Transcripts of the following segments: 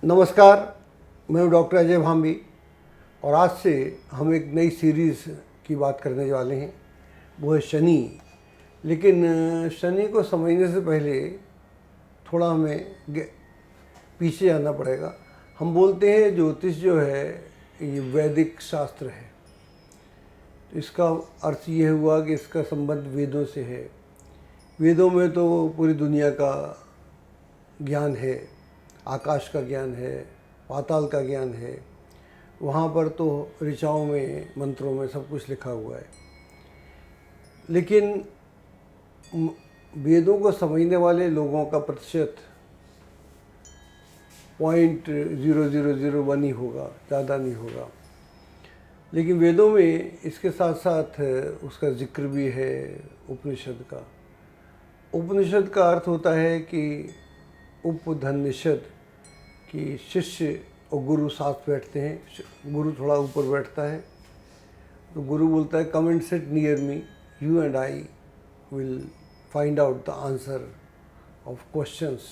नमस्कार, मैं हूं डॉक्टर अजय भांबी और आज से हम एक नई सीरीज़ की बात करने वाले हैं। वो है शनि। लेकिन शनि को समझने से पहले थोड़ा हमें पीछे जाना पड़ेगा। हम बोलते हैं ज्योतिष जो है ये वैदिक शास्त्र है। तो इसका अर्थ ये हुआ कि इसका संबंध वेदों से है। वेदों में तो पूरी दुनिया का ज्ञान है, आकाश का ज्ञान है, पाताल का ज्ञान है। वहाँ पर तो ऋचाओं में, मंत्रों में सब कुछ लिखा हुआ है। लेकिन वेदों को समझने वाले लोगों का प्रतिशत 0.0001 ही होगा, ज़्यादा नहीं होगा। लेकिन वेदों में इसके साथ साथ उसका जिक्र भी है उपनिषद का। उपनिषद का अर्थ होता है कि उपधन्निषद, कि शिष्य और गुरु साथ बैठते हैं। गुरु थोड़ा ऊपर बैठता है तो गुरु बोलता है, come and sit near me, you and I will find out the answer of questions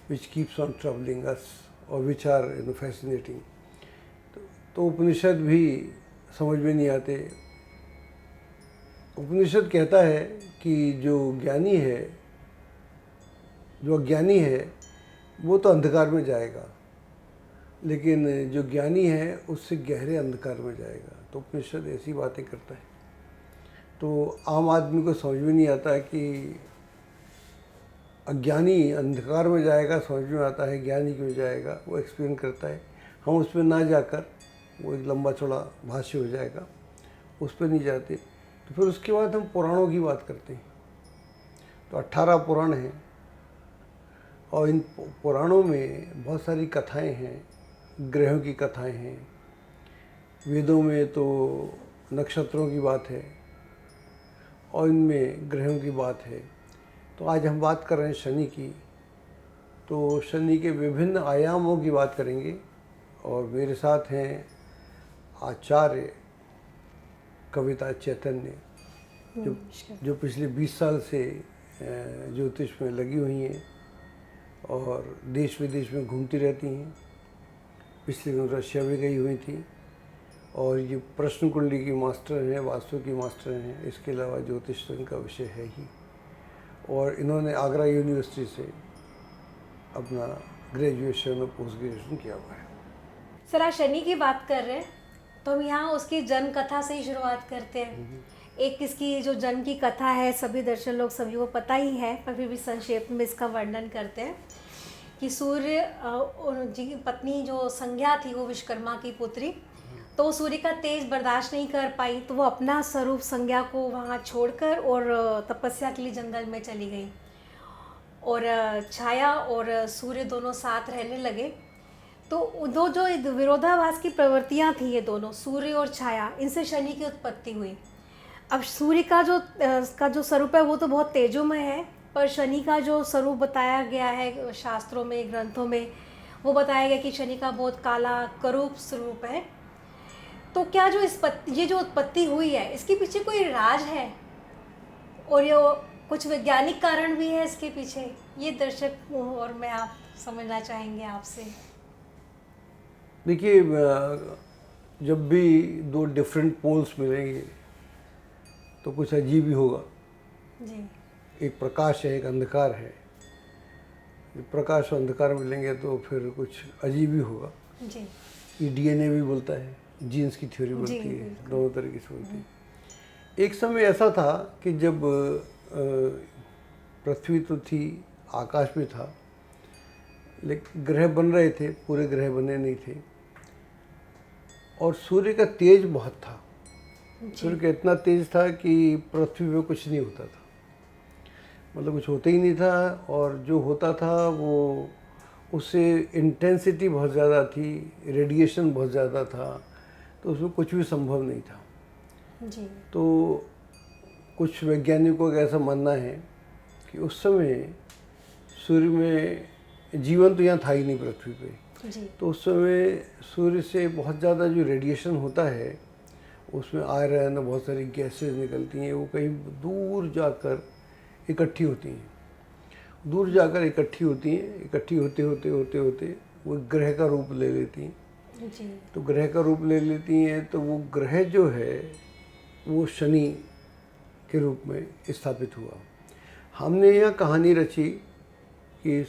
which keeps on troubling us और विच आर फैसिनेटिंग। तो उपनिषद भी समझ में नहीं आते। उपनिषद कहता है कि जो ज्ञानी है, जो अज्ञानी है, वो तो अंधकार में जाएगा, लेकिन जो ज्ञानी है उससे गहरे अंधकार में जाएगा। तो उपनिषद ऐसी बातें करता है। तो आम आदमी को समझ में नहीं आता है कि अज्ञानी अंधकार में जाएगा, समझ में आता है ज्ञानी क्यों जाएगा, वो एक्सप्लेन करता है। हम उस पर ना जाकर, वो एक लंबा चौड़ा भाष्य हो जाएगा, उस पर नहीं जाते। तो फिर उसके बाद हम पुराणों की बात करते हैं। तो 18 पुराण हैं और इन पुराणों में बहुत सारी कथाएं हैं, ग्रहों की कथाएं हैं। वेदों में तो नक्षत्रों की बात है और इनमें ग्रहों की बात है। तो आज हम बात कर रहे हैं शनि की। तो शनि के विभिन्न आयामों की बात करेंगे और मेरे साथ हैं आचार्य कविता चैतन्य, जो पिछले 20 साल से ज्योतिष में लगी हुई हैं और देश विदेश में घूमती रहती हैं। पिछले दिन रशिया भी गई हुई थी और ये प्रश्न कुंडली की मास्टर हैं, वास्तु की मास्टर हैं। इसके अलावा ज्योतिष तो इनका विषय है ही। और इन्होंने आगरा यूनिवर्सिटी से अपना ग्रेजुएशन और पोस्ट ग्रेजुएशन किया हुआ है। सर, आज शनि की बात कर रहे हैं तो हम यहाँ उसकी जन्म कथा से ही शुरुआत करते हैं। एक इसकी जो जन्म की कथा है, सभी दर्शक लोग सभी को पता ही है, पर फिर भी संक्षेप में इसका वर्णन करते हैं कि सूर्य जी की पत्नी जो संज्ञा थी, वो विश्वकर्मा की पुत्री, तो वो सूर्य का तेज बर्दाश्त नहीं कर पाई, तो वो अपना स्वरूप संज्ञा को वहाँ छोड़कर और तपस्या के लिए जंगल में चली गई। और छाया और सूर्य दोनों साथ रहने लगे। तो दो जो विरोधाभास की प्रवृत्तियाँ थी, ये दोनों सूर्य और छाया, इनसे शनि की उत्पत्ति हुई। अब सूर्य का जो स्वरूप है वो तो बहुत तेजोमय है, पर शनि का जो स्वरूप बताया गया है शास्त्रों में, ग्रंथों में, वो बताया गया कि शनि का बहुत काला करूप स्वरूप है। तो क्या ये जो उत्पत्ति हुई है, इसके पीछे कोई राज है और ये कुछ वैज्ञानिक कारण भी है इसके पीछे? ये दर्शक और मैं आप समझना चाहेंगे आपसे। देखिए, जब भी दो डिफरेंट पोल्स मिलेंगे तो कुछ अजीब ही होगा जी। एक प्रकाश है, एक अंधकार है। जब प्रकाश और अंधकार मिलेंगे तो फिर कुछ अजीब ही होगा जी। ये डीएनए भी बोलता है, जीन्स की थ्योरी बोलती है, दोनों तरीके से बोलती है। एक समय ऐसा था कि जब पृथ्वी तो थी, आकाश भी था, लेकिन ग्रह बन रहे थे, पूरे ग्रह बने नहीं थे और सूर्य का तेज बहुत था। सूर्य का इतना तेज था कि पृथ्वी पे कुछ नहीं होता था, मतलब कुछ होता ही नहीं था, और जो होता था वो उससे इंटेंसिटी बहुत ज़्यादा थी, रेडिएशन बहुत ज़्यादा था, तो उसमें कुछ भी संभव नहीं था जी। तो कुछ वैज्ञानिकों का ऐसा मानना है कि उस समय सूर्य में जीवन तो यहाँ था ही नहीं पृथ्वी पे जी। तो उस समय सूर्य से बहुत ज़्यादा जो रेडिएशन होता है, उसमें आयरन, बहुत सारी गैसेज निकलती हैं, वो कहीं दूर जाकर इकट्ठी होती हैं। दूर जाकर इकट्ठी होती हैं, इकट्ठी होते होते होते होते वो ग्रह का रूप ले लेती हैं। जी तो ग्रह का रूप ले लेती हैं तो वो ग्रह जो है वो शनि के रूप में स्थापित हुआ। हमने यह कहानी रची कि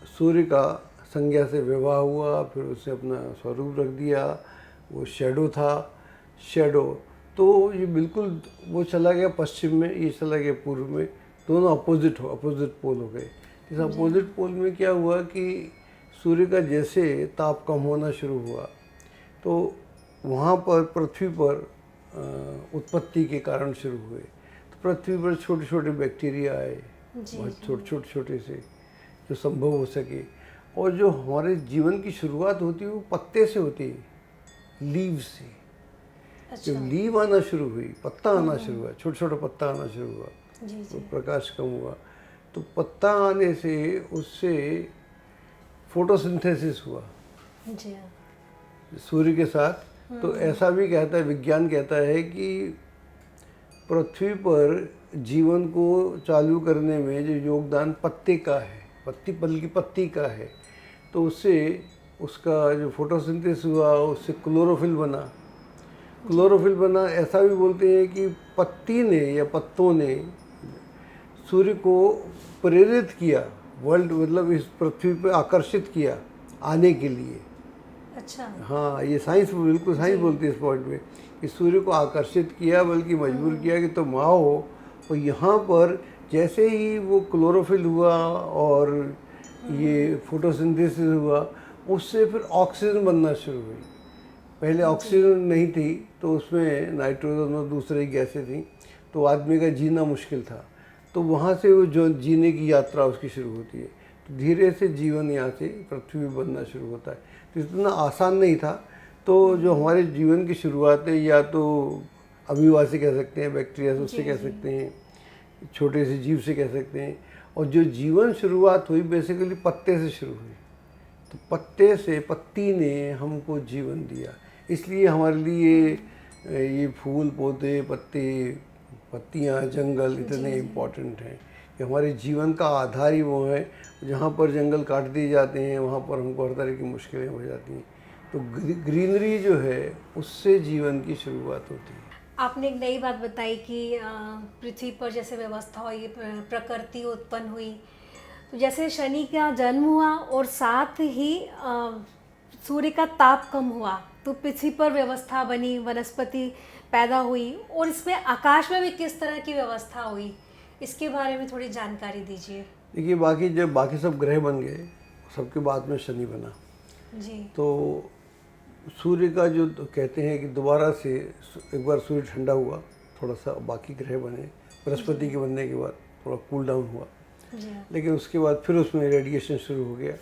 सूर्य का संज्ञा से विवाह हुआ, फिर उसने अपना स्वरूप रख दिया, वो शैडो था, शैडो। तो ये बिल्कुल वो चला गया पश्चिम में, ये चला गया पूर्व में, दोनों अपोजिट पोल हो गए। इस अपोजिट पोल में क्या हुआ कि सूर्य का जैसे ताप कम होना शुरू हुआ तो वहाँ पर पृथ्वी पर उत्पत्ति के कारण शुरू हुए। तो पृथ्वी पर छोटे छोटे बैक्टीरिया आए, बहुत छोटे से जो संभव हो सके। और जो हमारे जीवन की शुरुआत होती है वो पत्ते से होती है, लीव से। अच्छा। जब लीव आना शुरू हुई, पत्ता आना शुरू हुआ, छोटा छोटा पत्ता आना शुरू हुआ, तो प्रकाश कम हुआ, तो पत्ता आने से उससे फोटोसिंथेसिस हुआ जी हाँ। सूर्य के साथ। तो ऐसा भी कहता है, विज्ञान कहता है कि पृथ्वी पर जीवन को चालू करने में जो योगदान पत्ते का है, पत्ती का है, तो उससे उसका जो फोटोसिंथेसिस हुआ उससे क्लोरोफिल बना। ऐसा भी बोलते हैं कि पत्ती ने या पत्तों ने सूर्य को प्रेरित किया, वर्ल्ड मतलब इस पृथ्वी पे आकर्षित किया आने के लिए। अच्छा। हाँ, ये साइंस, बिल्कुल साइंस बोलती है इस पॉइंट पे कि सूर्य को आकर्षित किया, बल्कि मजबूर किया कि तुम आओ। और यहाँ पर जैसे ही वो क्लोरोफिल हुआ और ये फोटोसिंथेसिस हुआ, उससे फिर ऑक्सीजन बनना शुरू हुई। पहले ऑक्सीजन नहीं थी तो उसमें नाइट्रोजन और दूसरी गैसें थी, तो आदमी का जीना मुश्किल था। तो वहाँ से वो जो जीने की यात्रा उसकी शुरू होती है। तो धीरे से जीवन यहाँ से पृथ्वी पर बनना शुरू होता है। तो इतना आसान नहीं था। तो जो हमारे जीवन की शुरुआत है, या तो अमीबा से कह सकते हैं, बैक्टीरिया से, उससे कह सकते हैं, छोटे से जीव से कह सकते हैं। और जो जीवन शुरुआत हुई बेसिकली पत्ते से शुरू हुई। तो पत्ते से, पत्ती ने हमको जीवन दिया। इसलिए हमारे लिए ये फूल, पौधे, पत्तियाँ, जंगल इतने इम्पोर्टेंट हैं कि हमारे जीवन का आधार ही वो है। जहाँ पर जंगल काट दिए जाते हैं वहाँ पर हमको हर तरह की मुश्किलें हो जाती हैं। तो ग्रीनरी जो है उससे जीवन की शुरुआत होती है। आपने एक नई बात बताई कि पृथ्वी पर जैसे व्यवस्था हुई, प्रकृति उत्पन्न हुई, तो जैसे शनि का जन्म हुआ और साथ ही सूर्य का ताप कम हुआ, तो पृथ्वी पर व्यवस्था बनी, वनस्पति पैदा हुई, और इसमें आकाश में भी किस तरह की व्यवस्था हुई, इसके बारे में थोड़ी जानकारी दीजिए। देखिए, जब बाकी सब ग्रह बन गए, सबके बाद में शनि बना जी। तो सूर्य का जो कहते हैं कि दोबारा से एक बार सूर्य ठंडा हुआ थोड़ा सा, बाकी ग्रह बने, बृहस्पति के बनने के बाद थोड़ा कूल डाउन हुआ। लेकिन उसके बाद फिर उसमें रेडिएशन शुरू हो गया,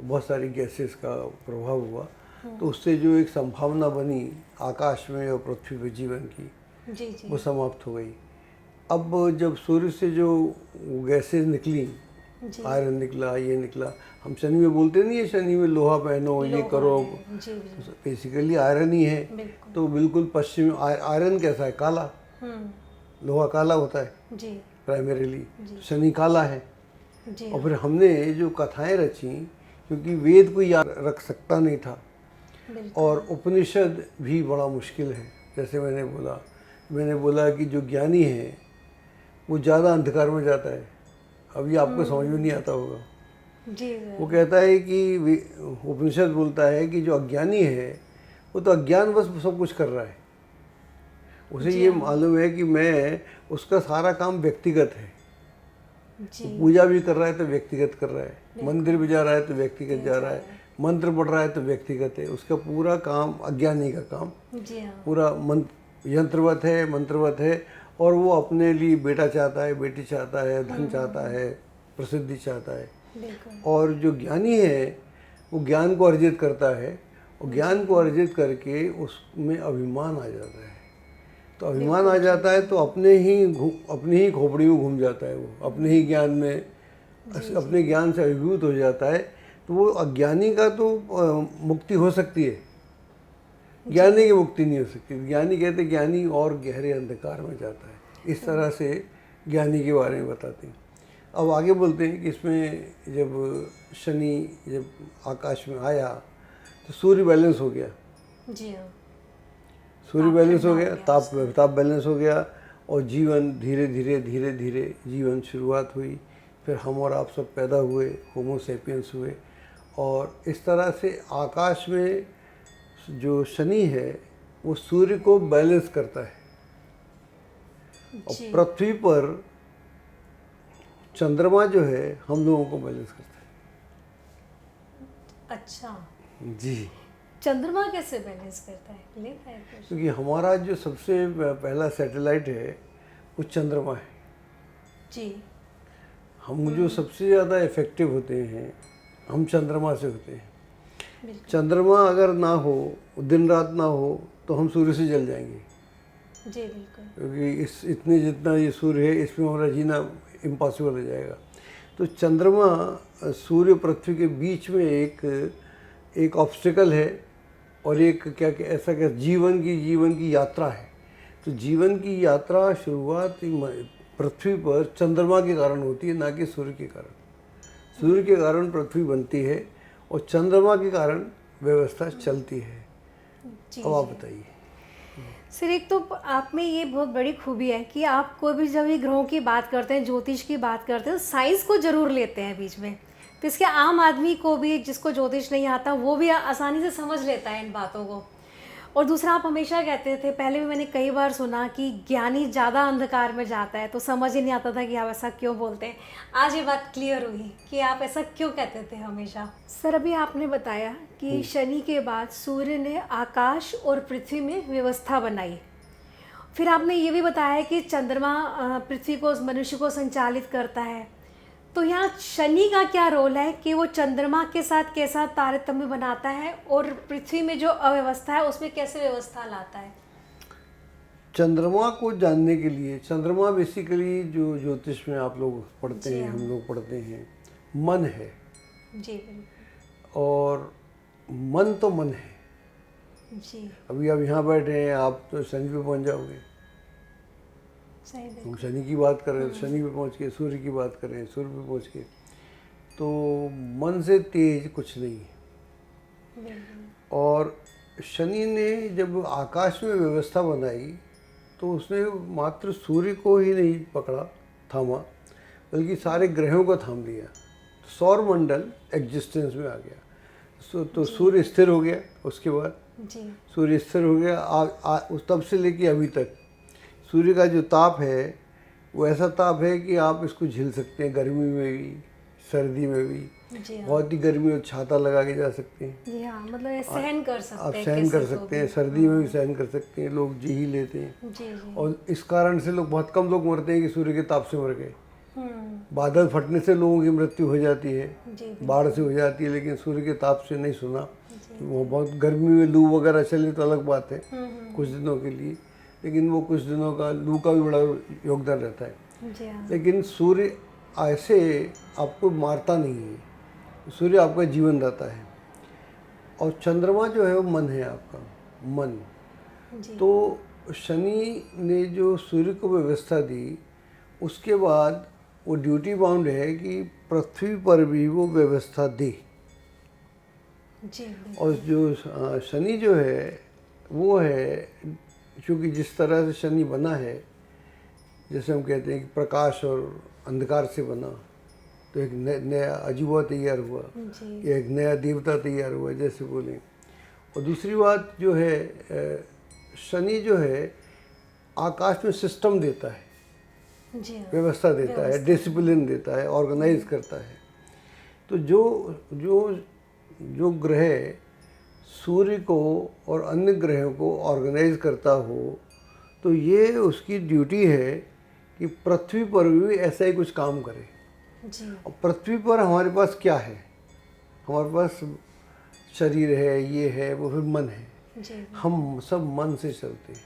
बहुत सारी गैसेस का प्रभाव हुआ। तो उससे जो एक संभावना बनी आकाश में और पृथ्वी पर जीवन की, वो समाप्त हो गई। अब जब सूर्य से जो गैसेस निकली, आयरन निकला, ये निकला, हम शनि में बोलते नहीं है, शनि में लोहा पहनो, ये करो, बेसिकली आयरन ही है। तो बिल्कुल पश्चिम आयरन कैसा है? काला। लोहा काला होता है प्राइमरीली, शनि काला है। और फिर हमने जो कथाएं रची, क्योंकि वेद कोई याद रख सकता नहीं था और उपनिषद भी बड़ा मुश्किल है। जैसे मैंने बोला कि जो ज्ञानी है वो ज़्यादा अंधकार में जाता है। अभी आपको समझ में नहीं आता होगा जी। वो कहता है कि उपनिषद बोलता है कि जो अज्ञानी है वो तो अज्ञान बस सब कुछ कर रहा है। उसे ये मालूम है कि मैं, उसका सारा काम व्यक्तिगत है। पूजा भी कर रहा है तो व्यक्तिगत कर रहा है, मंदिर भी जा रहा है तो व्यक्तिगत जा रहा है, मंत्र पढ़ रहा है तो व्यक्तिगत है। उसका पूरा काम, अज्ञानी का काम पूरा यंत्रवत है, मंत्रवत है। और वो अपने लिए बेटा चाहता है, बेटी चाहता है, धन चाहता है, प्रसिद्धि चाहता है। और जो ज्ञानी है वो ज्ञान को अर्जित करता है, और ज्ञान को अर्जित करके उसमें अभिमान आ जाता है। तो अभिमान आ जाता है तो अपनी ही खोपड़ी में घूम जाता है, वो अपने ही ज्ञान में, अपने ज्ञान से अभिभूत हो जाता है। तो वो अज्ञानी का तो मुक्ति हो सकती है, ज्ञानी की मुक्ति नहीं हो सकती। ज्ञानी कहते ज्ञानी और गहरे अंधकार में जाता है। इस तरह से ज्ञानी के बारे में बताते हैं। अब आगे बोलते हैं कि इसमें जब शनि जब आकाश में आया तो सूर्य बैलेंस हो गया, जी हाँ। सूर्य ताप बैलेंस ठंडा हो हो गया, गया ताप बैलेंस हो गया और जीवन धीरे धीरे धीरे धीरे जीवन शुरुआत हुई। फिर हम और आप सब पैदा हुए, होमो सेपियंस हुए। और इस तरह से आकाश में जो शनि है वो सूर्य को बैलेंस करता है और जी। पृथ्वी पर चंद्रमा जो है हम लोगों को बैलेंस करता अच्छा, है। जी, चंद्रमा कैसे बैलेंस करता है, क्लियर है कुछ? क्योंकि हमारा जो सबसे पहला सैटेलाइट है वो चंद्रमा है। जी। हम जो सबसे ज़्यादा इफ़ेक्टिव होते हैं हम चंद्रमा से होते हैं। बिल्कुल। चंद्रमा अगर ना हो, दिन रात ना हो, तो हम सूर्य से जल जाएंगे, जी बिल्कुल। क्योंकि इस इतने जितना ये सूर्य है इसमें हमारा जीना इम्पॉसिबल हो जाएगा। तो चंद्रमा सूर्य पृथ्वी के बीच में एक ऑब्स्टिकल है और एक क्या ऐसा क्या जीवन की यात्रा है। तो जीवन की यात्रा शुरुआत पृथ्वी पर चंद्रमा के कारण होती है, ना कि सूर्य के कारण। सूर्य के कारण पृथ्वी बनती है और चंद्रमा के कारण व्यवस्था चलती है। जी अब आप जी। बताइए। सर एक तो आप में ये बहुत बड़ी खूबी है कि आप कोई भी जब ये ग्रहों की बात करते हैं, ज्योतिष की बात करते हैं, तो साइंस को ज़रूर लेते हैं बीच में। तो इसके आम आदमी को भी, जिसको ज्योतिष नहीं आता, वो भी आसानी से समझ लेता है इन बातों को। और दूसरा, आप हमेशा कहते थे, पहले भी मैंने कई बार सुना कि ज्ञानी ज़्यादा अंधकार में जाता है, तो समझ ही नहीं आता था कि आप ऐसा क्यों बोलते हैं। आज ये बात क्लियर हुई कि आप ऐसा क्यों कहते थे हमेशा। सर अभी आपने बताया कि शनि के बाद सूर्य ने आकाश और पृथ्वी में व्यवस्था बनाई। फिर आपने ये भी बताया कि चंद्रमा पृथ्वी को, मनुष्य को संचालित करता है। तो यहाँ शनि का क्या रोल है कि वो चंद्रमा के साथ कैसा तारतम्य बनाता है और पृथ्वी में जो अव्यवस्था है उसमें कैसे व्यवस्था लाता है? चंद्रमा को जानने के लिए, चंद्रमा बेसिकली जो ज्योतिष में आप लोग पढ़ते जी हैं, हाँ। हम लोग पढ़ते हैं, मन है। जी बिल्कुल। और मन तो मन है। जी अभी आप यहाँ बैठे हैं, आप तो शनि पे पहुँच जाओगे। सही बिल्कुल। हम शनि की बात कर रहे हैं तो शनि पे पहुँच गए, सूर्य की बात कर रहे हैं सूर्य पे पहुँच गए। तो मन से तेज कुछ नहीं है। बिल्कुल। और शनि ने जब आकाश में व्यवस्था बनाई तो उसने मात्र सूर्य को ही नहीं पकड़ा, थामा, बल्कि सारे ग्रहों को थाम लिया। तो सौर मंडल एग्जिस्टेंस में आ गया। तो सूर्य स्थिर हो गया। उसके बाद जी सूर्य स्थिर हो गया। उस तब से लेके अभी तक सूर्य का जो ताप है वो ऐसा ताप है कि आप इसको झेल सकते हैं, गर्मी में भी, सर्दी में भी। जी हाँ। बहुत ही गर्मी हो छाता लगा के जा सकते हैं, जी हाँ, मतलब ये सहन कर सकते आप हैं, सहन कर किसी को सकते हैं, भी। सर्दी में भी सहन कर सकते हैं, लोग जी ही लेते हैं। जी जी। और इस कारण से लोग, बहुत कम लोग मरते हैं कि सूर्य के ताप से मर गए। हम्म। बादल फटने से लोगों की मृत्यु हो जाती है, जी बाढ़ से हो जाती है, लेकिन सूर्य के ताप से नहीं सुना। जी। वो बहुत गर्मी में लू वगैरह चले तो अलग बात है, हम्म। कुछ दिनों के लिए, लेकिन वो कुछ दिनों का लू का भी बड़ा योगदान रहता है। जी हाँ। लेकिन सूर्य ऐसे आपको मारता नहीं है, सूर्य आपका जीवन दाता है। और चंद्रमा जो है वो मन है, आपका मन। जी। तो शनि ने जो सूर्य को व्यवस्था दी, उसके बाद वो ड्यूटी बाउंड है कि पृथ्वी पर भी वो व्यवस्था दे। जी बिल्कुल। और जो शनि जो है वो है, क्योंकि जिस तरह से शनि बना है, जैसे हम कहते हैं कि प्रकाश और अंधकार से बना, तो एक नया अजूबा तैयार हुआ, जी एक नया देवता तैयार हुआ, जैसे बोलें। और दूसरी बात जो है, शनि जो है आकाश में सिस्टम देता है, जी हाँ। व्यवस्था देता है, डिसिप्लिन देता है, ऑर्गेनाइज करता है। तो जो जो जो ग्रह सूर्य को और अन्य ग्रहों को ऑर्गेनाइज करता हो, तो ये उसकी ड्यूटी है कि पृथ्वी पर भी ऐसा ही कुछ काम करे। जी और पृथ्वी पर हमारे पास क्या है? हमारे पास शरीर है, ये है, वो फिर मन है। जी हम सब मन से चलते हैं।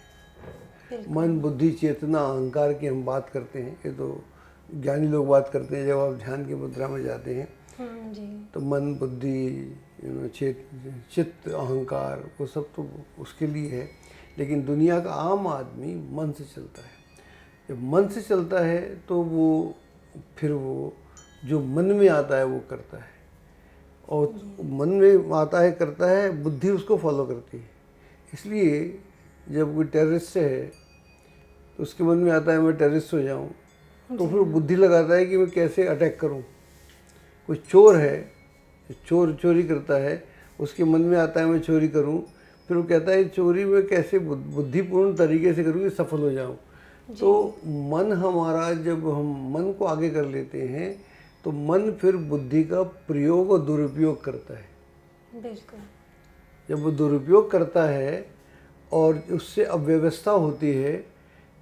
बिल्कुल। मन, बुद्धि, चेतना, अहंकार की हम बात करते हैं, ये तो ज्ञानी लोग बात करते हैं। जब आप ध्यान की मुद्रा में जाते हैं जी तो मन, बुद्धि, चित्त, अहंकार, वो सब तो उसके लिए है। लेकिन दुनिया का आम आदमी मन से चलता है। जब मन से चलता है तो वो फिर वो जो मन में आता है वो करता है, और मन में आता है करता है, बुद्धि उसको फॉलो करती है। इसलिए जब कोई टेररिस्ट है तो उसके मन में आता है मैं टेररिस्ट हो जाऊं, तो फिर बुद्धि लगाता है कि मैं कैसे अटैक करूं। कोई चोर है, चोर चोरी करता है, उसके मन में आता है मैं चोरी करूं, फिर वो कहता है चोरी में कैसे बुद्धिपूर्ण तरीके से करूँ कि सफल हो जाऊं। तो मन हमारा, जब हम मन को आगे कर लेते हैं तो मन फिर बुद्धि का प्रयोग और दुरुपयोग करता है। बिल्कुल। जब वो दुरुपयोग करता है और उससे अव्यवस्था होती है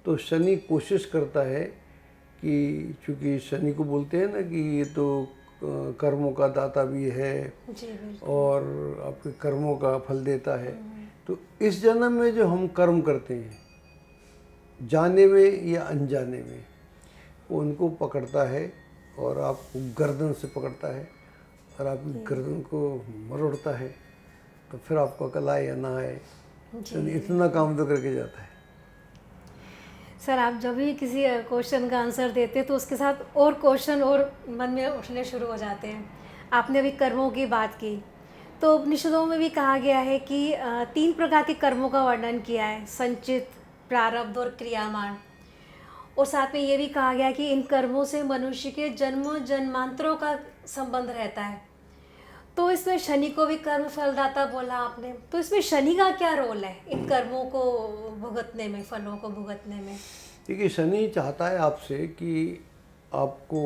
तो शनि कोशिश करता है कि, चूँकि शनि को बोलते हैं ना कि ये तो कर्मों का दाता भी है जी बिल्कुल। और आपके कर्मों का फल देता है। तो इस जन्म में जो हम कर्म करते हैं, जाने में या अनजाने में, वो उनको पकड़ता है और आपको गर्दन से पकड़ता है और आपकी गर्दन को मरोड़ता है। तो फिर आपको अकल आए या ना आए, शनि इतना काम तो करके जाता है। सर, आप जब भी किसी क्वेश्चन का आंसर देते हैं तो उसके साथ और क्वेश्चन और मन में उठने शुरू हो जाते हैं। आपने अभी कर्मों की बात की, तो उपनिषदों में भी कहा गया है कि 3 प्रकार के कर्मों का वर्णन किया है, संचित, प्रारब्ध और क्रियामान। और साथ में ये भी कहा गया कि इन कर्मों से मनुष्य के जन्मों जन्मांतरों का संबंध रहता है। तो इसमें शनि को भी कर्म फलदाता बोला आपने, तो इसमें शनि का क्या रोल है इन कर्मों को भुगतने में, फलों को भुगतने में? देखिए, शनि चाहता है आपसे कि आपको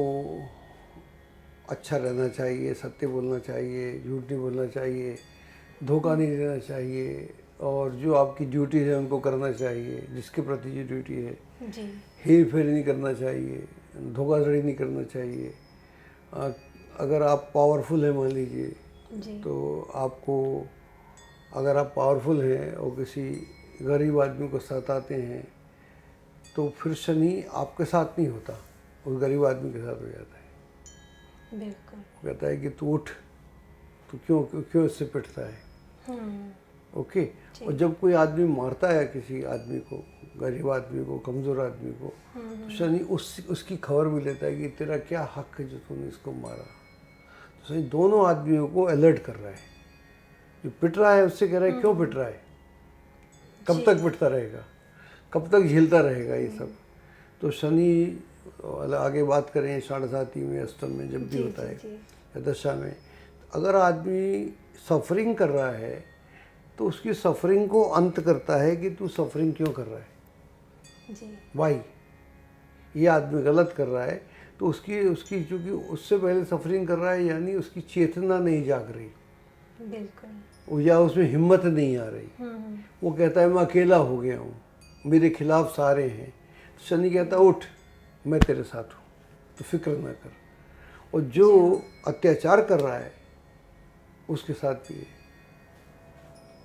अच्छा रहना चाहिए, सत्य बोलना चाहिए, झूठ नहीं बोलना चाहिए, धोखा नहीं देना चाहिए, और जो आपकी ड्यूटी है उनको करना चाहिए, जिसके प्रति जो ड्यूटी है। जी। हेर फेर नहीं करना चाहिए, धोखाधड़ी नहीं करना चाहिए। अगर आप पावरफुल हैं, मान लीजिए, तो आपको, अगर आप पावरफुल हैं और किसी गरीब आदमी को सताते हैं तो फिर शनि आपके साथ नहीं होता, उस गरीब आदमी के साथ हो जाता है। बिल्कुल। कहता है कि तू उठ, तो क्यों क्यों इससे पिटता है। ओके। और जब कोई आदमी मारता है किसी आदमी को, गरीब आदमी को, कमज़ोर आदमी को, तो शनि उसकी खबर भी लेता है कि तेरा क्या हक है जो तूने इसको मारा। तो शनि दोनों आदमियों को अलर्ट कर रहा है। जो पिट रहा है उससे कह रहा है क्यों पिट रहा है, कब तक पिटता रहेगा, कब तक झेलता रहेगा ये सब। तो शनि, आगे बात करें 7.5 में, अष्टम में जब भी होता है या दशा में, अगर आदमी सफरिंग कर रहा है तो उसकी सफरिंग को अंत करता है कि तू सफरिंग क्यों कर रहा है, वाई, ये आदमी गलत कर रहा है। तो उसकी चूँकि उससे पहले सफरिंग कर रहा है, यानी उसकी चेतना नहीं जाग रही, बिल्कुल, या उसमें हिम्मत नहीं आ रही। वो कहता है मैं अकेला हो गया हूँ, मेरे खिलाफ सारे हैं। शनि कहता है उठ, मैं तेरे साथ हूँ, तो फिक्र ना कर। और जो अत्याचार कर रहा है उसके साथ भी है,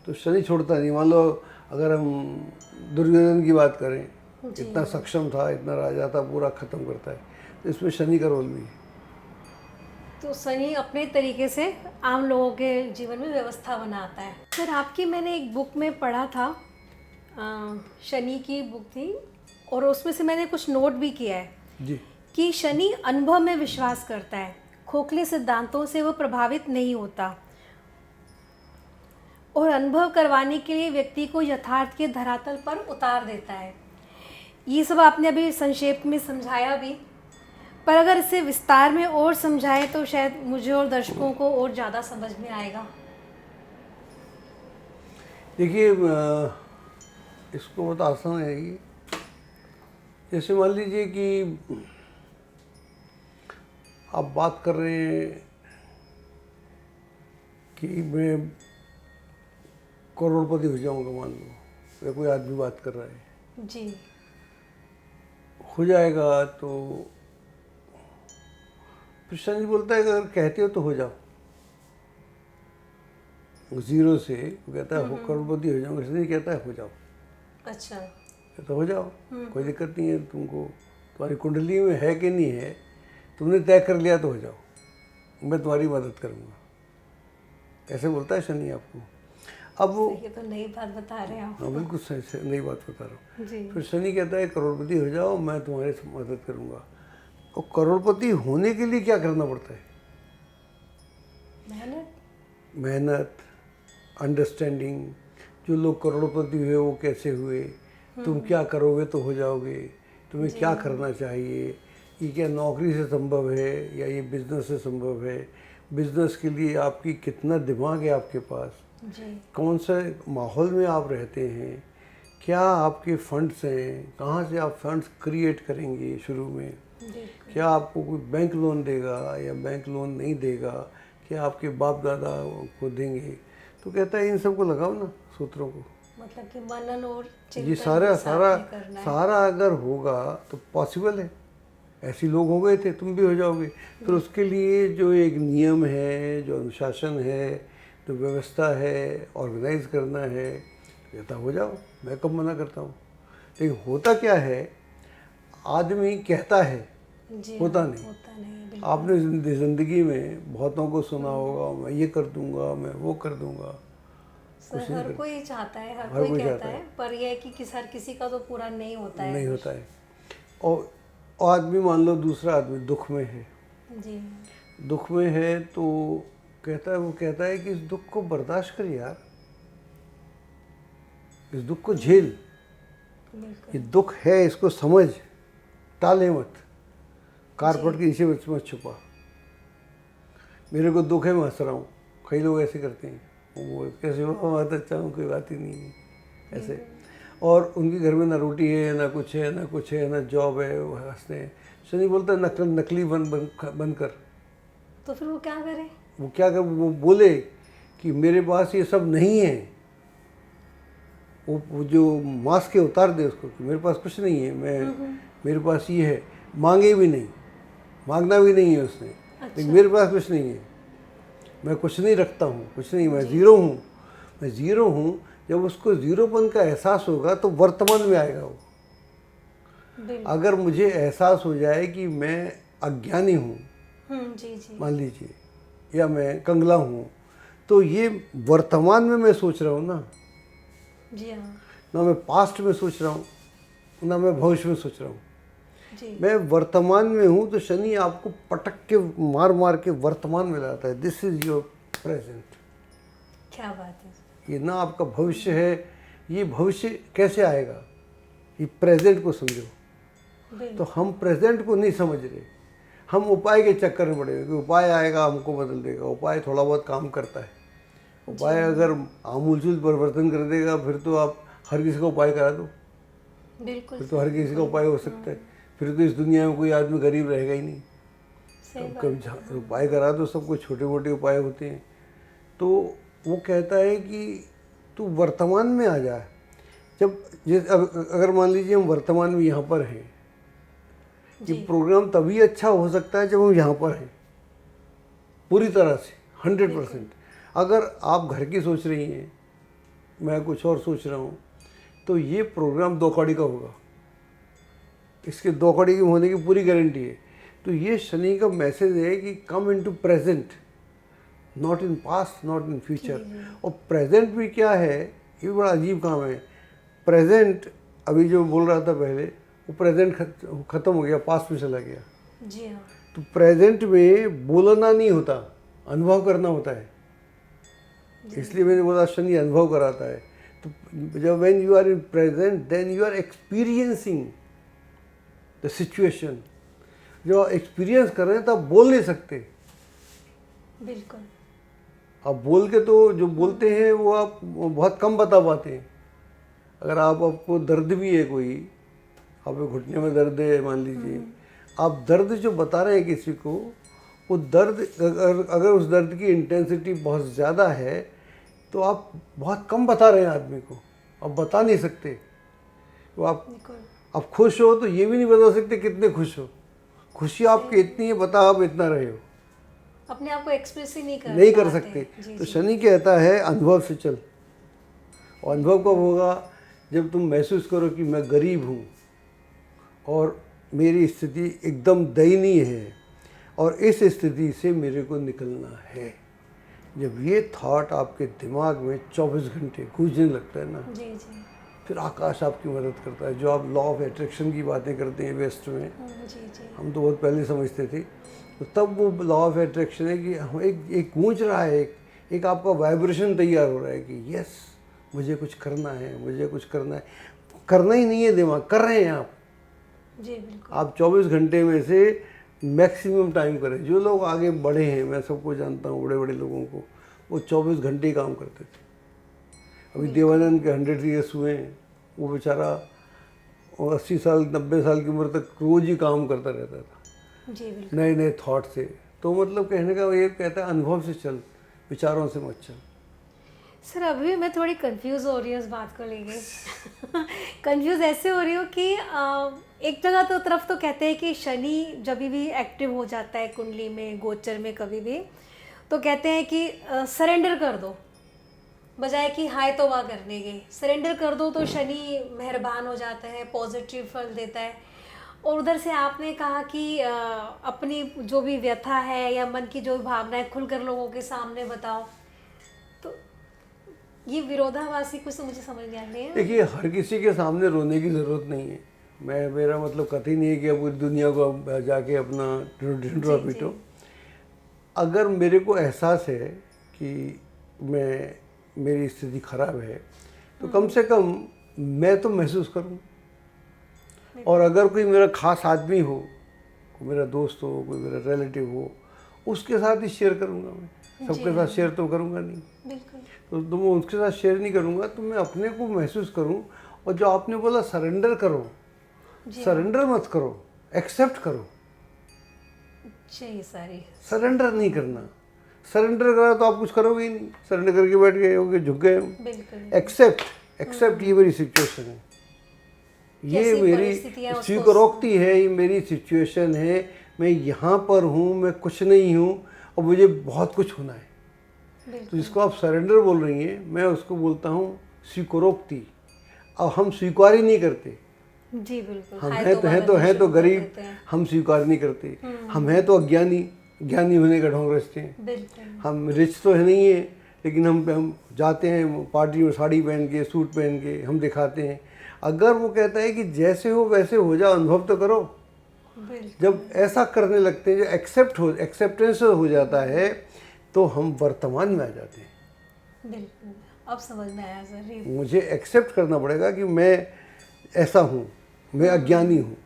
तो शनि छोड़ता नहीं। मान लो अगर हम दुर्योधन की बात करें, इतना सक्षम था, इतना राजा था, पूरा ख़त्म करता है, तो इसमें शनि का रोल भी है। तो शनि अपने तरीके से आम लोगों के जीवन में व्यवस्था बनाता है। सर, आपकी मैंने एक बुक में पढ़ा था, शनि की बुक थी, और उसमें से मैंने कुछ नोट भी किया है जी, कि शनि अनुभव में विश्वास करता है, खोखले सिद्धांतों से वो प्रभावित नहीं होता, और अनुभव करवाने के लिए व्यक्ति को यथार्थ के धरातल पर उतार देता है। ये सब आपने अभी संक्षेप में समझाया भी, पर अगर इसे विस्तार में और समझाएं तो शायद मुझे और दर्शकों को और ज़्यादा समझ में आएगा। देखिए, इसको बहुत आसान है ये। जैसे मान लीजिए कि आप बात कर रहे हैं कि मैं करोड़पति हो जाऊंगा, मान लो, या कोई आदमी बात कर रहा है जी, हो जाएगा। तो फिर शनि बोलता है अगर कहते हो तो हो जाओ, जीरो से वो कहता है करोड़पति हो जाऊंगा, शनि कहता है हो जाओ। अच्छा, तो हो जाओ, कोई दिक्कत नहीं है तुमको, तुम्हारी कुंडली में है कि नहीं है, तुमने तय कर लिया तो हो जाओ, मैं तुम्हारी मदद करूँगा, ऐसे बोलता है शनि आपको। अब वो, ये तो नई बात बता रहे हैं आप। हाँ बिल्कुल सही, नई बात बता रहा हूँ। जी, फिर शनि कहता है करोड़पति हो जाओ, मैं तुम्हारी मदद करूँगा। और करोड़पति होने के लिए क्या करना पड़ता है? मेहनत, अंडरस्टैंडिंग। जो लोग करोड़पति हुए वो कैसे हुए, तुम क्या करोगे तो हो जाओगे, तुम्हें क्या करना चाहिए, ये क्या नौकरी से संभव है या ये बिजनेस से संभव है, बिजनेस के लिए आपकी कितना दिमाग है आपके पास, कौन से माहौल में आप रहते हैं, क्या आपके फंड्स हैं, कहाँ से आप फंड्स क्रिएट करेंगे शुरू में, क्या आपको कोई बैंक लोन देगा या बैंक लोन नहीं देगा, क्या आपके बाप दादा को देंगे। तो कहता है इन सबको लगाओ ना सूत्रों को, मतलब कि मनन और ये चिंतन सारा साथ सारा में करना है। सारा अगर होगा तो पॉसिबल है। ऐसे लोग हो गए थे, तुम भी हो जाओगे। फिर उसके लिए जो एक नियम है, जो अनुशासन है, जो व्यवस्था है, ऑर्गेनाइज करना है, कहता हो जाओ, मैं कब मना करता हूँ। लेकिन होता क्या है, आदमी कहता है, होता नहीं। बिल्कुल। आपने ज़िंदगी में बहुतों को सुना होगा, मैं ये कर दूंगा, मैं वो कर दूंगा। सर हर कोई चाहता है, हर कोई कोई कहता चाहता है, पर यह है कि हर किसी का तो पूरा नहीं होता है। नहीं होता है। और आदमी, मान लो दूसरा आदमी दुख में है, जी, दुख में है तो कहता है, वो कहता है कि इस दुख को बर्दाश्त कर यार, इस दुख को झेल, ये दुख है, इसको समझ, टाले मत, कारपेट के नीचे मत छुपा। मेरे को दुख है, मैं हंस रहा हूँ। कई लोग ऐसे करते हैं, वो कैसे हो, बहुत अच्छा हूँ, कोई बात ही नहीं है ऐसे। और उनके घर में ना रोटी है, ना कुछ है, ना कुछ है, ना जॉब है, वो हंसते हैं। शनि बोलता है नकली बन कर। तो फिर वो क्या करे? वो क्या कर, वो बोले कि मेरे पास ये सब नहीं है। वो जो मास्क के उतार दे उसको कि मेरे पास कुछ नहीं है, मेरे पास ये है। मांगे भी नहीं, मांगना भी नहीं है उसने। लेकिन मेरे पास कुछ नहीं है, मैं कुछ नहीं रखता हूँ, कुछ नहीं, मैं ज़ीरो हूँ, मैं ज़ीरो हूँ। जब उसको ज़ीरोपन का एहसास होगा तो वर्तमान में आएगा वो। अगर मुझे एहसास हो जाए कि मैं अज्ञानी हूँ, मान लीजिए, या मैं कंगला हूँ, तो ये वर्तमान में मैं सोच रहा हूँ ना, जी हाँ, ना मैं पास्ट में सोच रहा हूँ, ना मैं भविष्य में सोच रहा हूँ, जी। मैं वर्तमान में हूँ। तो शनि आपको पटक के मार मार के वर्तमान में लाता है। This is your present. क्या बात है। ये ना आपका भविष्य है, ये भविष्य कैसे आएगा, ये प्रेजेंट को समझो। तो हम प्रेजेंट को नहीं समझ रहे, हम उपाय के चक्कर में पड़े कि उपाय आएगा हमको बदल देगा। उपाय थोड़ा बहुत काम करता है, उपाय अगर आमूलचूल परिवर्तन कर देगा फिर तो आप हर किसी का उपाय करा दो, बिल्कुल, फिर तो हर किसी का उपाय हो सकता है। फिर तो इस दुनिया में कोई आदमी गरीब रहेगा ही नहीं। कभी उपाय करा दो, सब कुछ छोटे मोटे उपाय होते हैं। तो वो कहता है कि तू वर्तमान में आ जा। जब अगर मान लीजिए हम वर्तमान में यहाँ पर हैं, ये प्रोग्राम तभी अच्छा हो सकता है जब हम यहाँ पर हैं पूरी तरह से 100%। अगर आप घर की सोच रही हैं, मैं कुछ और सोच रहा हूँ, तो ये प्रोग्राम दो कौड़ी का होगा, इसके दो कौड़ी के होने की पूरी गारंटी है। तो ये शनि का मैसेज है कि come into present, not in past, not in future. और प्रेजेंट भी क्या है, ये बड़ा अजीब काम है। प्रेजेंट अभी जो बोल रहा था पहले, वो प्रेजेंट ख़त्म हो गया, पास्ट में चला गया। जी हाँ। तो प्रेजेंट में बोलना नहीं होता, अनुभव करना होता है। इसलिए मैंने बोला शनि अनुभव कराता है। तो जब when you are in present, then you are experiencing the situation. जो एक्सपीरियंस कर रहे हैं तो आप बोल नहीं सकते। बिल्कुल। आप बोल के तो जो बोलते हैं वो आप बहुत कम बता पाते हैं। अगर आपको दर्द भी है, कोई आप घुटने में दर्द है मान लीजिए, आप दर्द जो बता रहे हैं किसी को, वो दर्द अगर उस दर्द की इंटेंसिटी बहुत ज़्यादा है तो आप बहुत कम बता रहे हैं आदमी को, आप बता नहीं सकते। तो आप खुश हो तो ये भी नहीं बता सकते कितने खुश हो। खुशी आपकी इतनी है, बता आप इतना रहे हो, अपने आप को एक्सप्रेस ही नहीं कर सकते। तो शनि कहता है अनुभव से चल। और अनुभव कब होगा, जब तुम महसूस करो कि मैं गरीब हूँ और मेरी स्थिति एकदम दयनीय है और इस स्थिति से मेरे को निकलना है। जब ये थॉट आपके दिमाग में 24 घंटे गूंजने लगता है ना, फिर आकाश आपकी मदद करता है। जो आप लॉ ऑफ अट्रैक्शन की बातें करते हैं वेस्ट में, जी जी। हम तो बहुत पहले समझते थे, तो तब वो लॉ ऑफ अट्रैक्शन है कि हम एक गूंज रहा है, एक आपका वाइब्रेशन तैयार हो रहा है कि यस मुझे कुछ करना है, मुझे कुछ करना है। करना ही नहीं है दिमाग, कर रहे हैं आप। जी बिल्कुल। आप 24 घंटे में से मैक्सिमम टाइम करें। जो लोग आगे बढ़े हैं, मैं सबको जानता हूँ, बड़े बड़े लोगों को, वो 24 घंटे ही काम करते थे। अभी देवानंद के 100 ईयर्स हुए हैं, वो बेचारा 80 साल 90 साल की उम्र तक रोज़ ही काम करता रहता था, जी बिल्कुल। नए नए थॉट से। तो मतलब कहने का ये कहता है, अनुभव से चल, विचारों से मत चल। सर अभी मैं थोड़ी कंफ्यूज हो रही हूँ इस बात को लेके। कंफ्यूज ऐसे हो रही हूँ कि एक जगह तो तरफ तो कहते हैं कि शनि जब भी एक्टिव हो जाता है कुंडली में, गोचर में कभी भी, तो कहते हैं कि सरेंडर कर दो, बजाय कि हाय तौबा करने के सरेंडर कर दो तो शनि मेहरबान हो जाता है, पॉजिटिव फल देता है। और उधर से आपने कहा कि अपनी जो भी व्यथा है या मन की जो भी भावनाएं खुलकर लोगों के सामने बताओ। तो ये विरोधाभासी कुछ तो मुझे समझ नहीं आ रही है। देखिए, हर किसी के सामने रोने की ज़रूरत नहीं है। मेरा मतलब कतई नहीं है कि अब पूरी दुनिया को अब जाके अपना ढिंढोरा पीटो। अगर मेरे को एहसास है कि मेरी स्थिति खराब है, तो कम से कम मैं तो महसूस करूँ। और अगर कोई मेरा खास आदमी हो, कोई मेरा दोस्त हो, कोई मेरा रिलेटिव हो, उसके साथ ही शेयर करूँगा। मैं सबके साथ शेयर तो करूँगा नहीं। बिल्कुल। तो मैं उसके साथ शेयर नहीं करूँगा, तो मैं अपने को महसूस करूँ। और जो आपने बोला सरेंडर करो, सरेंडर मत करो, एक्सेप्ट करो। चाहिए सारी। सरेंडर नहीं करना। सरेंडर करा तो आप कुछ करोगे ही नहीं। सरेंडर करके बैठ गए होगे, झुक गए हो। बिल्कुल। एक्सेप्ट ये मेरी सिचुएशन है, ये मेरी स्वीकारोक्ति है, ये मेरी सिचुएशन है। मैं यहाँ पर हूँ, मैं कुछ नहीं हूँ और मुझे बहुत कुछ होना है। तो जिसको आप सरेंडर बोल रही हैं, मैं उसको बोलता हूँ स्वीकारोक्ति। अब हम स्वीकार ही नहीं करते। जी बिल्कुल। हम हैं तो गरीब, हम स्वीकार नहीं करते। हम हैं तो अज्ञानी, ज्ञानी होने का ढोंग रचते हैं। हम रिच तो है नहीं है, लेकिन हम जाते हैं पार्टी में साड़ी पहन के, सूट पहन के, हम दिखाते हैं। अगर वो कहता है कि जैसे हो वैसे हो जाओ, अनुभव तो करो। जब ऐसा करने लगते हैं, जो एक्सेप्टेंस हो जाता है, तो हम वर्तमान में आ जाते हैं। बिल्कुल, अब समझ में आया सर। मुझे एक्सेप्ट करना पड़ेगा कि मैं ऐसा हूँ, मैं अज्ञानी हूँ।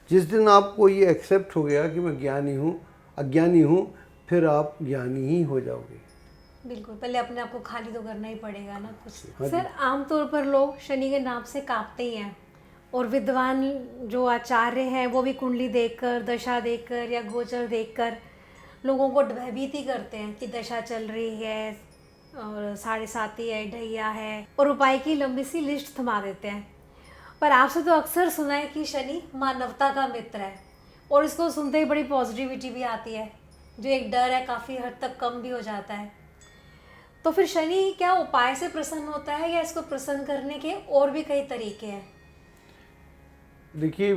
जिस दिन आपको ये एक्सेप्ट हो गया कि मैं ज्ञानी हूँ, अज्ञानी हूँ, फिर आप ज्ञानी ही हो जाओगे। बिल्कुल, पहले अपने आप को खाली तो करना ही पड़ेगा ना कुछ। सर आमतौर पर लोग शनि के नाम से कांपते ही हैं, और विद्वान जो आचार्य हैं वो भी कुंडली देखकर, दशा देखकर या गोचर देखकर लोगों को भयभीत ही करते हैं कि दशा चल रही है और 7.5 है, ढैया है, और उपाय की लंबी सी लिस्ट थमा देते हैं। पर आपसे तो अक्सर सुना है कि शनि मानवता का मित्र है, और इसको सुनते ही बड़ी पॉजिटिविटी भी आती है, जो एक डर है काफ़ी हद तक कम भी हो जाता है। तो फिर शनि क्या उपाय से प्रसन्न होता है, या इसको प्रसन्न करने के और भी कई तरीके हैं? देखिए,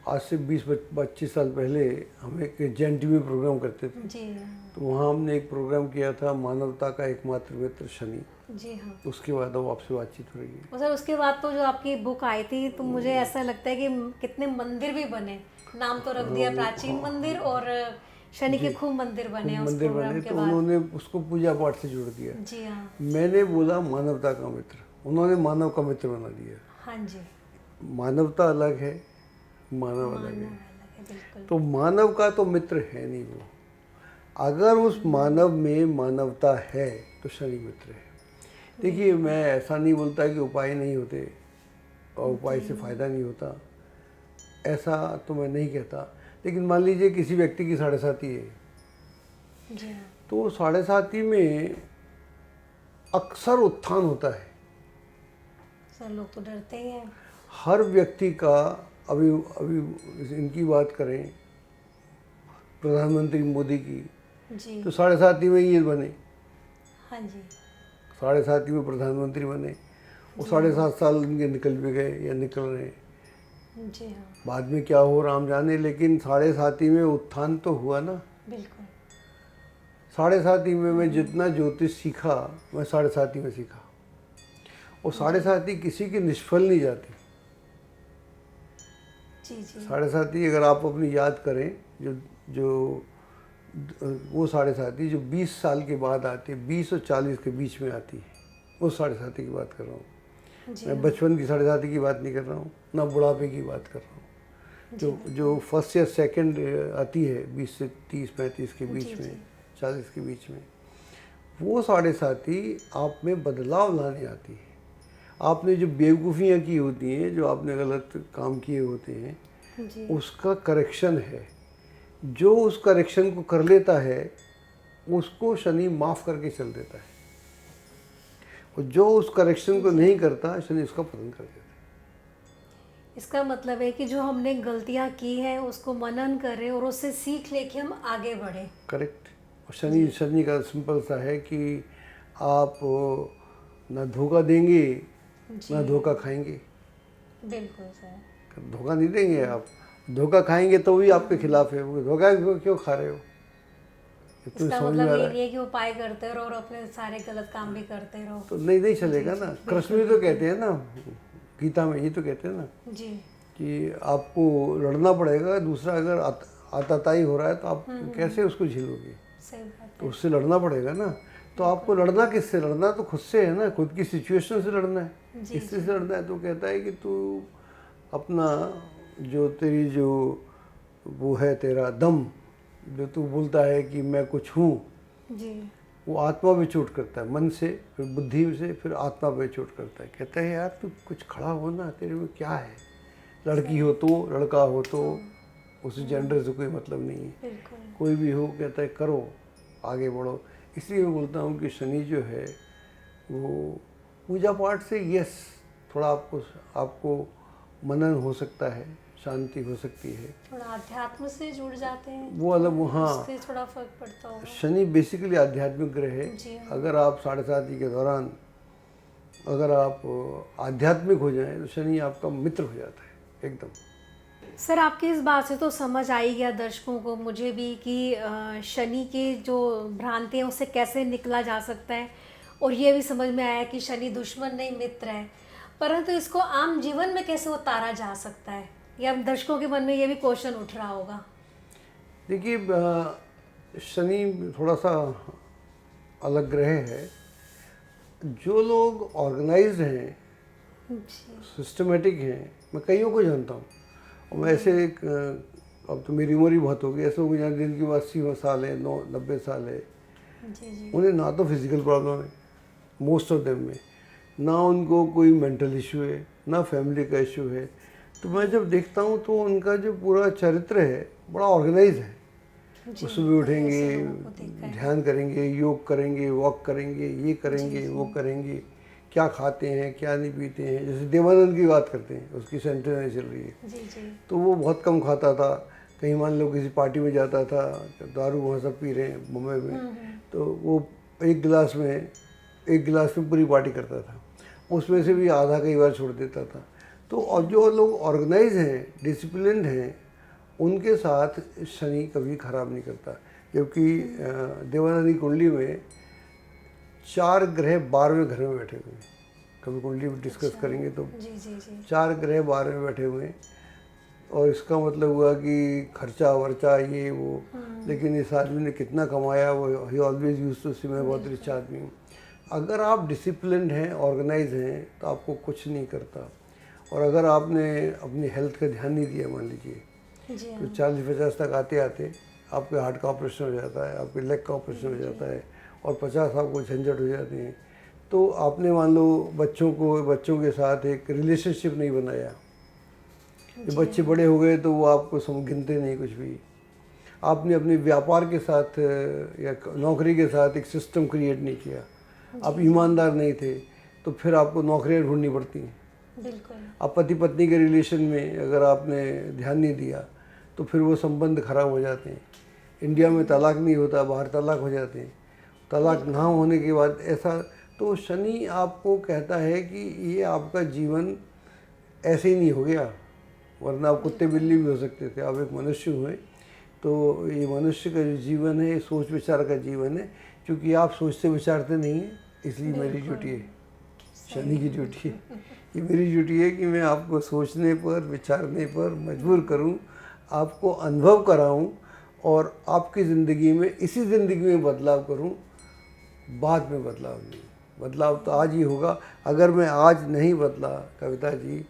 आज से 20-25 साल पहले हम एक जेन टीवी प्रोग्राम करते थे जी। तो वहाँ हमने एक प्रोग्राम किया था, मानवता का एकमात्र मित्र शनि। जी हाँ। उसके बाद अब आपसे बातचीत हो रही है। और सर उसके बाद तो जो आपकी बुक आई थी, तो मुझे ऐसा लगता है कि कितने मंदिर भी बने, नाम तो रख दिया प्राचीन मंदिर, और शनि के खूब मंदिर बने उस मंदिर प्रोग्राम बने, के तो बाद। उन्होंने उसको पूजा पाठ से जोड़ दिया। जी हाँ। मैंने बोला मानवता का मित्र, उन्होंने मानव का मित्र बना दिया। हाँ जी। मानवता अलग है, मानव अलग है। बिल्कुल। तो मानव का तो मित्र है नहीं वो। अगर उस मानव में मानवता है तो शनि मित्र है। देखिए, मैं ऐसा नहीं बोलता कि उपाय नहीं होते और उपाय से फ़ायदा नहीं होता, ऐसा तो मैं नहीं कहता। लेकिन मान लीजिए किसी व्यक्ति की 7.5 है, जी हाँ। तो 7.5 में अक्सर उत्थान होता है। सर लोग तो डरते ही हैं। हर व्यक्ति का, अभी इनकी बात करें, प्रधानमंत्री मोदी की, जी। तो 7.5 में ये बने, हाँ जी। 7.5 में प्रधानमंत्री बने। वो 7.5 साल इनके निकल भी गए या निकल रहे हैं। जी हाँ। बाद में क्या हो राम जाने, लेकिन 7.5 में उत्थान तो हुआ ना। बिल्कुल। 7.5 में मैं जितना ज्योतिष सीखा, मैं 7.5 में सीखा। और साढ़े साथी किसी की निष्फल नहीं जाती। जी जी साढ़े साथी अगर आप अपनी याद करें, जो जो वो साढ़े साथी जो 20 साल के बाद आती है, 20 और 40 के बीच में आती है, वो साढ़े साथी की बात कर रहा हूँ जी मैं। बचपन की साढ़े साथी की बात नहीं कर रहा हूँ, ना बुढ़ापे की बात कर रहा हूँ। जो फर्स्ट या सेकंड आती है 20 से 30-35 के बीच जी, में, जी। 40 के बीच में, वो साढ़े साथी आप में बदलाव लाने आती है। आपने जो बेवकूफ़ियाँ की होती हैं, जो आपने गलत काम किए होते हैं, जी उसका करेक्शन है। जो उस करेक्शन को कर लेता है उसको शनि माफ़ करके चल देता है, और जो उस करेक्शन को नहीं करता शनि उसका पतन कर देता है। इसका मतलब है कि जो हमने गलतियां की हैं उसको मनन करें और उससे सीख लेके हम आगे बढ़ें। करेक्ट। और शनि का सिंपल सा है कि आप ना धोखा देंगे ना धोखा खाएंगे। बिल्कुल सर। धोखा नहीं देंगे आप, धोखा खाएंगे तो भी आपके खिलाफ है। वो धोखा क्यों खा रहे हो? ये तुम्हें इसका समझ में मतलब आ ये रहा नहीं है? है कि उपाय करते रहो और अपने सारे गलत काम भी करते रहो। तो नहीं चलेगा ना। कृष्ण भी तो कहते हैं ना, गीता में ये तो कहते हैं ना जी कि आपको लड़ना पड़ेगा। दूसरा अगर आताताई हो रहा है तो आप कैसे उसको झेलोगे? सही बात तो है। उससे लड़ना पड़ेगा ना। तो आपको लड़ना किससे? लड़ना तो खुद से है ना, खुद की सिचुएशन से लड़ना है। जी, इससे लड़ना है। तो कहता है कि तू अपना जो तेरी जो वो है तेरा दम, जो तू बोलता है कि मैं कुछ हूँ, जी वो आत्मा पे चोट करता है। मन से, फिर बुद्धि से, फिर आत्मा पे चोट करता है। कहता है यार तू कुछ खड़ा हो ना, तेरे में क्या है? लड़की हो तो, लड़का हो तो, उस जेंडर से कोई मतलब नहीं है। बिल्कुल। कोई भी हो, कहता है करो, आगे बढ़ो। इसलिए मैं बोलता हूँ कि शनि जो है वो पूजा पाठ से यस थोड़ा आपको मनन हो सकता है, शांति हो सकती है, थोड़ा अध्यात्म से जुड़ जाते हैं वो अलग। हाँ, उससे थोड़ा फर्क पड़ता होगा। शनि बेसिकली आध्यात्मिक ग्रह है। जी हाँ। अगर आप साढ़े साथी के दौरान अगर आप आध्यात्मिक हो जाएं तो शनि आपका मित्र हो जाता है एकदम। सर आपकी इस बात से तो समझ आ ही गया दर्शकों को, मुझे भी, कि शनि के जो भ्रांति हैं उससे कैसे निकला जा सकता है, और ये भी समझ में आया कि शनि दुश्मन नहीं मित्र है। परंतु इसको आम जीवन में कैसे उतारा जा सकता है, या दर्शकों के मन में ये भी क्वेश्चन उठ रहा होगा। देखिए शनि थोड़ा सा अलग ग्रह है। जो लोग ऑर्गेनाइज्ड हैं, जी सिस्टमेटिक हैं, मैं कईयों को जानता हूँ। और मैं ऐसे अब तो मेरी उम्र ही बहुत हो गई, ऐसे लोग जहाँ जिनकी 80 साल है, 90 साल है, जी जी उन्हें ना तो फिजिकल प्रॉब्लम है मोस्ट ऑफ देम में, ना उनको कोई मेंटल इशू है, ना फैमिली का इशू है। तो मैं जब देखता हूँ तो उनका जो पूरा चरित्र है बड़ा ऑर्गेनाइज है। जी, वो सुबह उठेंगे, ऐसे लोगों को देखा है। ध्यान करेंगे, योग करेंगे, वॉक करेंगे, ये करेंगे, वो करेंगे, क्या खाते हैं क्या नहीं पीते हैं। जैसे देवानंद की बात करते हैं, उसकी सेंटेनरी चल रही है, जी जी तो वो बहुत कम खाता था। कहीं मान लो किसी पार्टी में जाता था, दारू वहाँ सब पी रहे हैं मुंबई में, तो वो एक गिलास में पूरी पार्टी करता था, उसमें से भी आधा कई बार छोड़ देता था। तो और जो लोग ऑर्गेनाइज हैं, डिसिप्लिन्ड हैं, उनके साथ शनि कभी खराब नहीं करता। जबकि देवानंद की कुंडली में 4 ग्रह 12वें घर में बैठे हुए हैं। कभी कुंडली में डिस्कस करेंगे तो जी जी जी 4 ग्रह 12वें में बैठे हुए हैं। और इसका मतलब हुआ कि खर्चा वर्चा ये वो, लेकिन इस आदमी ने कितना कमाया, वो ही ऑलवेज यूज टू सी मैं बहुत रिच आदमी हूँ। अगर आप डिसिप्लिन्ड हैं, ऑर्गेनाइज हैं, तो आपको कुछ नहीं करता। और अगर आपने अपनी हेल्थ का ध्यान नहीं दिया, मान लीजिए, जी तो 40-50 तक आते आते आपके हार्ट का ऑपरेशन हो जाता है, आपके लेग का ऑपरेशन हो जाता है, और 50 आपको झंझट हो जाते हैं। तो आपने मान लो बच्चों के साथ एक रिलेशनशिप नहीं बनाया, जब बच्चे बड़े हो गए तो वो आपको गिनते नहीं कुछ भी। आपने अपने व्यापार के साथ या नौकरी के साथ एक सिस्टम क्रिएट नहीं किया, आप ईमानदार नहीं थे, तो फिर आपको नौकरियां ढूंढनी पड़ती हैं। बिल्कुल। आप पति पत्नी के रिलेशन में अगर आपने ध्यान नहीं दिया तो फिर वो संबंध खराब हो जाते हैं। इंडिया में तलाक नहीं होता, बाहर तलाक हो जाते हैं। तलाक ना होने के बाद ऐसा, तो शनि आपको कहता है कि ये आपका जीवन ऐसे ही नहीं हो गया, वरना आप कुत्ते बिल्ली भी हो सकते थे, आप एक मनुष्य हुए। तो ये मनुष्य का जो जीवन है, ये सोच विचार का जीवन है। क्योंकि आप सोचते विचारते नहीं हैं, इसलिए मेरी ड्यूटी है। शनि की ड्यूटी है। ये मेरी ड्यूटी है कि मैं आपको सोचने पर, विचारने पर मजबूर करूं, आपको अनुभव कराऊं और आपकी ज़िंदगी में, इसी ज़िंदगी में बदलाव करूं, बाद में बदलाव नहीं। बदलाव तो आज ही होगा। अगर मैं आज नहीं बदला कविता जी,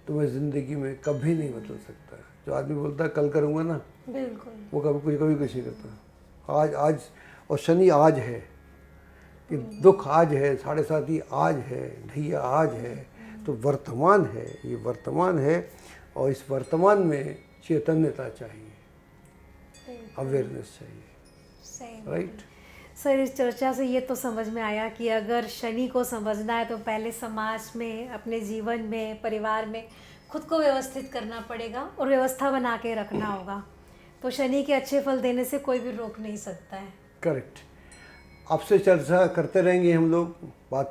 तो मैं ज़िंदगी में कभी नहीं बदल सकता। जो आदमी बोलता है कल करूँगा ना, बिल्कुल। वो कभी कुछ नहीं करता। आज और शनि आज है, कि दुख आज है, 7.5 आज है, ढैया आज है, तो वर्तमान है, ये वर्तमान है। और इस वर्तमान में चैतन्यता चाहिए, अवेयरनेस चाहिए, सही। राइट। सर, इस चर्चा से ये तो समझ में आया कि अगर शनि को समझना है तो पहले समाज में, अपने जीवन में, परिवार में खुद को व्यवस्थित करना पड़ेगा और व्यवस्था बना के रखना होगा। तो शनि के अच्छे फल देने से कोई भी रोक नहीं सकता है। करेक्ट। आपसे चर्चा करते रहेंगे हम लोग, बात